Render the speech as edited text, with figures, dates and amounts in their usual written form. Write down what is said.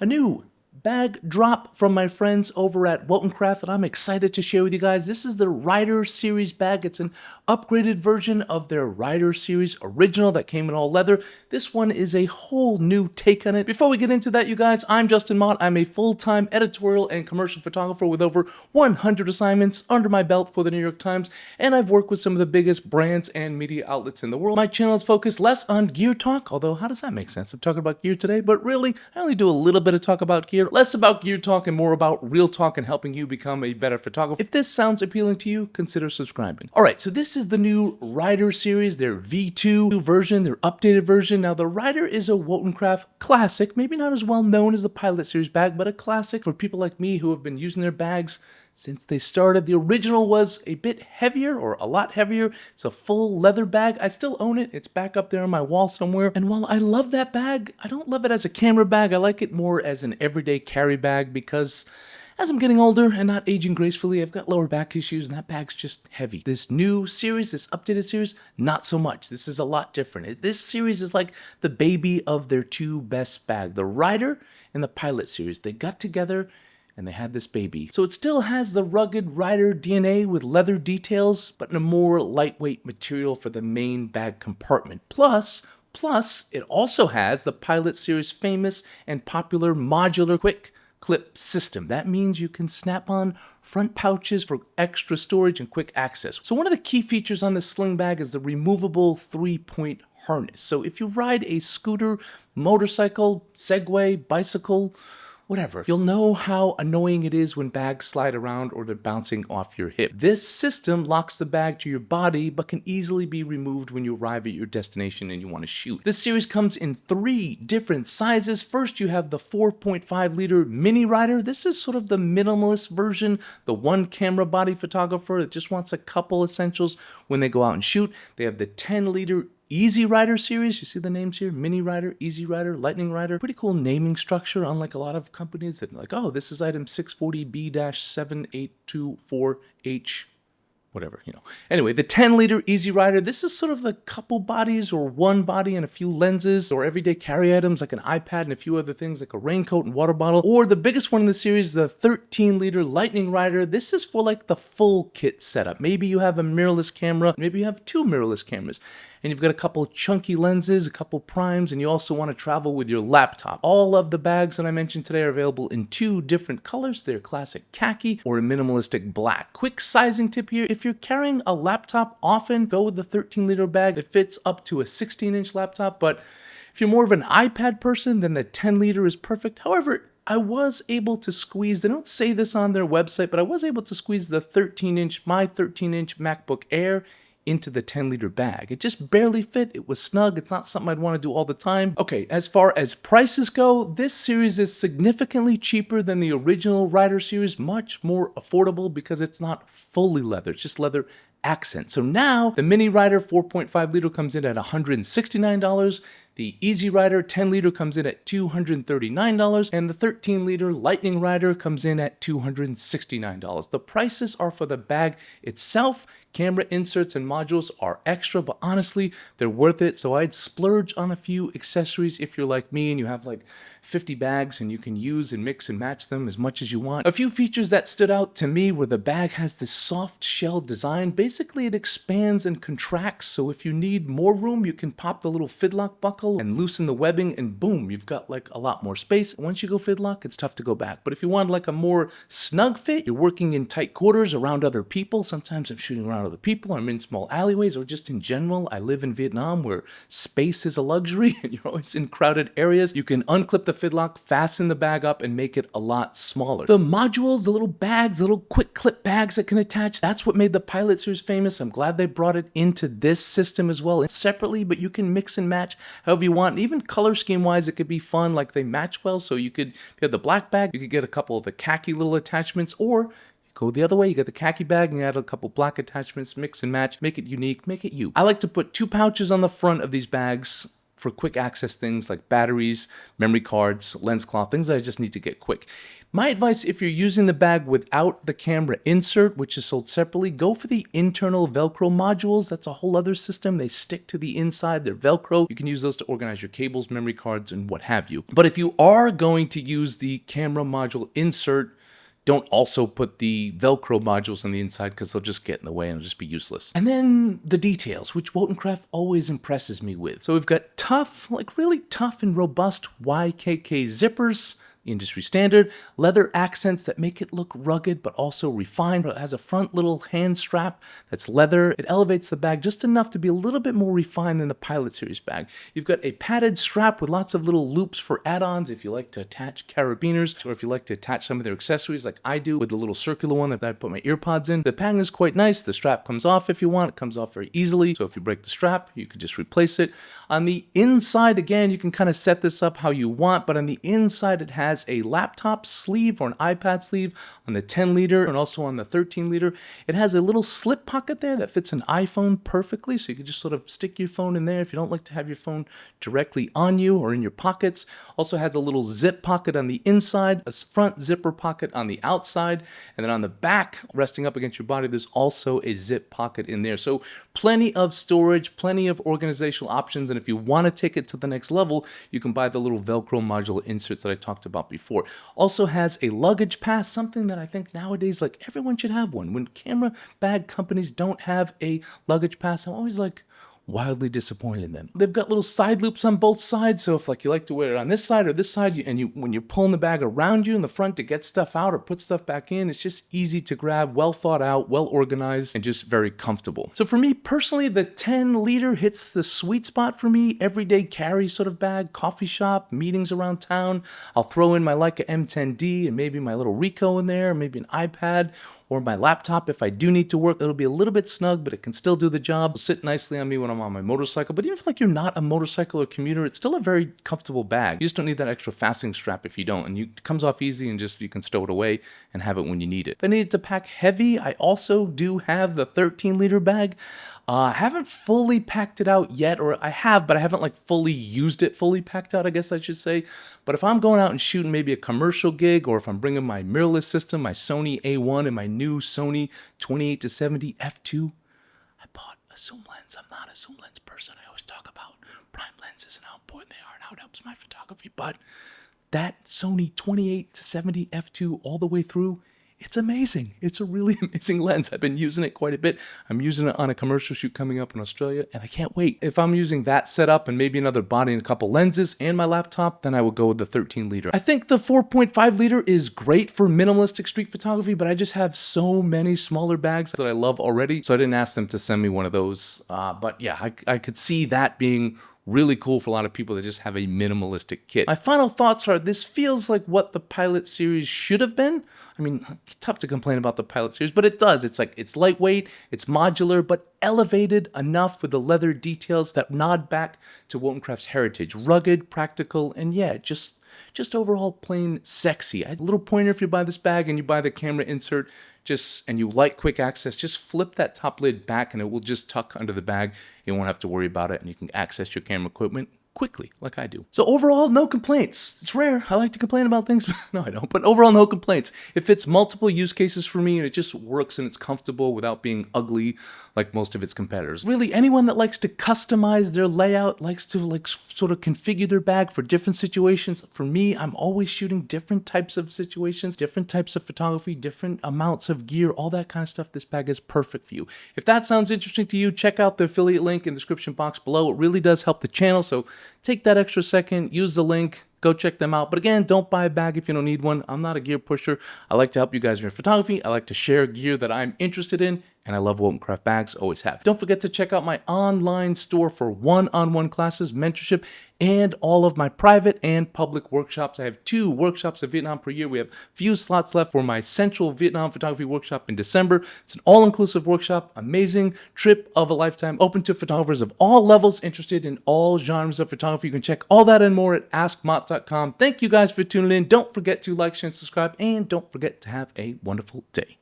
a new bag drop from my friends over at Wotancraft that I'm excited to share with you guys. This is the Rider Series bag. It's an upgraded version of their Rider Series original that came in all leather. This one is a whole new take on it. Before we get into that, you guys, I'm Justin Mott. I'm a full-time editorial and commercial photographer with over 100 assignments under my belt for the New York Times, and I've worked with some of the biggest brands and media outlets in the world. My channel is focused less on gear talk, although how does that make sense? I'm talking about gear today, but really, I only do a little bit of talk about gear. Less about gear talk and more about real talk and helping you become a better photographer. If this sounds appealing to you, consider subscribing. All right, so this is the new Rider series, their V2 version, their updated version. Now, the Rider is a Wotancraft classic, maybe not as well known as the Pilot series bag, but a classic for people like me who have been using their bags since they started. The original was a bit heavier, or a lot heavier. It's a full leather bag. I still own it. It's back up there on my wall somewhere. And while I love that bag, I don't love it as a camera bag. I like it more as an everyday carry bag because as I'm getting older and not aging gracefully, I've got lower back issues and that bag's just heavy. This new series, this updated series, not so much. This is a lot different. This series is like the baby of their two best bags, the Rider and the Pilot series. They got together and they had this baby. So it still has the rugged Rider DNA with leather details, but in a more lightweight material for the main bag compartment. Plus, it also has the Pilot series' famous and popular modular quick clip system. That means you can snap on front pouches for extra storage and quick access. So one of the key features on this sling bag is the removable 3-point harness. So if you ride a scooter, motorcycle, Segway, bicycle, whatever, you'll know how annoying it is when bags slide around or they're bouncing off your hip. This system locks the bag to your body but can easily be removed when you arrive at your destination and you want to shoot. This series comes in 3 different sizes. First, you have the 4.5 liter mini Rider. This is sort of the minimalist version, the one camera body photographer that just wants a couple essentials when they go out and shoot. They have the 10 liter Easy Rider series. You see the names here? Mini Rider, Easy Rider, Lightning Rider. Pretty cool naming structure, unlike a lot of companies that are like, oh, this is item 640B-7824H. Whatever, you know. Anyway, the 10 liter Easy Rider, this is sort of the couple bodies or one body and a few lenses or everyday carry items like an iPad and a few other things like a raincoat and water bottle. Or the biggest one in the series, the 13 liter Lightning Rider. This is for like the full kit setup. Maybe you have a mirrorless camera, maybe you have 2 mirrorless cameras, and you've got a couple chunky lenses, a couple primes, and you also want to travel with your laptop. All of the bags that I mentioned today are available in 2 different colors. They're classic khaki or a minimalistic black. Quick sizing tip here, if you're carrying a laptop often, go with the 13 liter bag. It fits up to a 16-inch laptop, but if you're more of an iPad person, then the 10 liter is perfect. However, I was able to squeeze, they don't say this on their website, but I was able to squeeze the 13-inch, my 13-inch MacBook Air into the 10 liter bag. It just barely fit. It was snug. It's not something I'd want to do all the time. Okay, as far as prices go, this series is significantly cheaper than the original Rider series, much more affordable because it's not fully leather. It's just leather accents. So now the Mini Rider 4.5 liter comes in at $169. The Easy Rider 10 liter comes in at $239, and the 13 liter Lightning Rider comes in at $269. The prices are for the bag itself. Camera inserts and modules are extra, but honestly, they're worth it. So I'd splurge on a few accessories if you're like me and you have like 50 bags and you can use and mix and match them as much as you want. A few features that stood out to me were the bag has this soft shell design. Basically, it expands and contracts. So if you need more room, you can pop the little Fidlock buckle and loosen the webbing and boom, you've got like a lot more space. Once you go Fidlock, it's tough to go back. But if you want like a more snug fit, you're working in tight quarters around other people. Sometimes I'm shooting around other people, I'm in small alleyways, or just in general, I live in Vietnam where space is a luxury and you're always in crowded areas. You can unclip the Fidlock, fasten the bag up, and make it a lot smaller. The modules, the little bags, the little quick clip bags that can attach, that's what made the Pilot series famous. I'm glad they brought it into this system as well, and separately, but you can mix and match however you want. And even color scheme wise, it could be fun, like they match well. So you could, if you have the black bag, you could get a couple of the khaki little attachments, or go the other way, you get the khaki bag and you add a couple black attachments, mix and match, make it unique, make it you. I like to put 2 pouches on the front of these bags for quick access things like batteries, memory cards, lens cloth, things that I just need to get quick. My advice, if you're using the bag without the camera insert, which is sold separately, go for the internal Velcro modules. That's a whole other system. They stick to the inside, they're Velcro. You can use those to organize your cables, memory cards, and what have you. But if you are going to use the camera module insert, don't also put the Velcro modules on the inside because they'll just get in the way and it'll just be useless. And then the details, which Wotancraft always impresses me with. So we've got tough, like really tough and robust YKK zippers, industry standard, leather accents that make it look rugged but also refined. It has a front little hand strap that's leather. It elevates the bag just enough to be a little bit more refined than the Pilot Series bag. You've got a padded strap with lots of little loops for add-ons if you like to attach carabiners or if you like to attach some of their accessories like I do with the little circular one that I put my earpods in. The padding is quite nice. The strap comes off if you want. It comes off very easily. So if you break the strap, you can just replace it. On the inside, again, you can kind of set this up how you want, but on the inside it has a laptop sleeve or an iPad sleeve on the 10 liter and also on the 13 liter. It has a little slip pocket there that fits an iPhone perfectly, so you can just sort of stick your phone in there if you don't like to have your phone directly on you or in your pockets. Also has a little zip pocket on the inside, a front zipper pocket on the outside, and then on the back, resting up against your body, there's also a zip pocket in there. So plenty of storage, plenty of organizational options, and if you want to take it to the next level, you can buy the little Velcro modular inserts that I talked about before. Also has a luggage pass, something that I think nowadays, like, everyone should have one. When camera bag companies don't have a luggage pass, I'm always like wildly disappointed in them. They've got little side loops on both sides, so if like you like to wear it on this side or this side, when you're pulling the bag around you in the front to get stuff out or put stuff back in, it's just easy to grab, well thought out, well organized, and just very comfortable. So for me personally, the 10 liter hits the sweet spot for me. Everyday carry sort of bag, coffee shop, meetings around town. I'll throw in my Leica M10D and maybe my little Ricoh in there, maybe an iPad, or my laptop. If I do need to work, it'll be a little bit snug, but it can still do the job. It'll sit nicely on me when I'm on my motorcycle. But even if like you're not a motorcycle or commuter, it's still a very comfortable bag. You just don't need that extra fastening strap if you don't. And it comes off easy and just you can stow it away and have it when you need it. If I needed to pack heavy, I also do have the 13 liter bag. I haven't fully packed it out yet, or I have, but I haven't like fully used it, fully packed out, I guess I should say. But if I'm going out and shooting maybe a commercial gig, or if I'm bringing my mirrorless system, my Sony A1 and my new Sony 28-70 f2, I bought a zoom lens. I'm not a zoom lens person. I always talk about prime lenses and how important they are and how it helps my photography. But that Sony 28-70 f2 all the way through, it's amazing. It's a really amazing lens. I've been using it quite a bit. I'm using it on a commercial shoot coming up in Australia, and I can't wait. If I'm using that setup and maybe another body and a couple lenses and my laptop, then I would go with the 13 liter. I think the 4.5 liter is great for minimalistic street photography, but I just have so many smaller bags that I love already, so I didn't ask them to send me one of those. But yeah, I could see that being really cool for a lot of people that just have a minimalistic kit. My final thoughts are, this feels like what the Pilot Series should have been. I mean, tough to complain about the Pilot Series, but it does. It's lightweight, it's modular, but elevated enough with the leather details that nod back to Wotancraft's heritage. Rugged, practical, and yeah, just overall plain sexy. A little pointer if you buy this bag and you buy the camera insert, and you like quick access, just flip that top lid back and it will just tuck under the bag. You won't have to worry about it, and you can access your camera equipment quickly, like I do. So overall, no complaints. It's rare. I like to complain about things, but no, I don't. But overall, no complaints. It fits multiple use cases for me, and it just works and it's comfortable without being ugly like most of its competitors. Really, anyone that likes to customize their layout, likes to sort of configure their bag for different situations. For me, I'm always shooting different types of situations, different types of photography, different amounts of gear, all that kind of stuff. This bag is perfect for you. If that sounds interesting to you, check out the affiliate link in the description box below. It really does help the channel, so take that extra second, use the link, go check them out. But again, don't buy a bag if you don't need one. I'm not a gear pusher. I like to help you guys in your photography. I like to share gear that I'm interested in, and I love Wotancraft bags, always have. Don't forget to check out my online store for one-on-one classes, mentorship, and all of my private and public workshops. I have 2 workshops in Vietnam per year. We have few slots left for my Central Vietnam Photography Workshop in December. It's an all-inclusive workshop, amazing trip of a lifetime, open to photographers of all levels, interested in all genres of photography. You can check all that and more at askmott.com. Thank you guys for tuning in. Don't forget to like, share, and subscribe, and don't forget to have a wonderful day.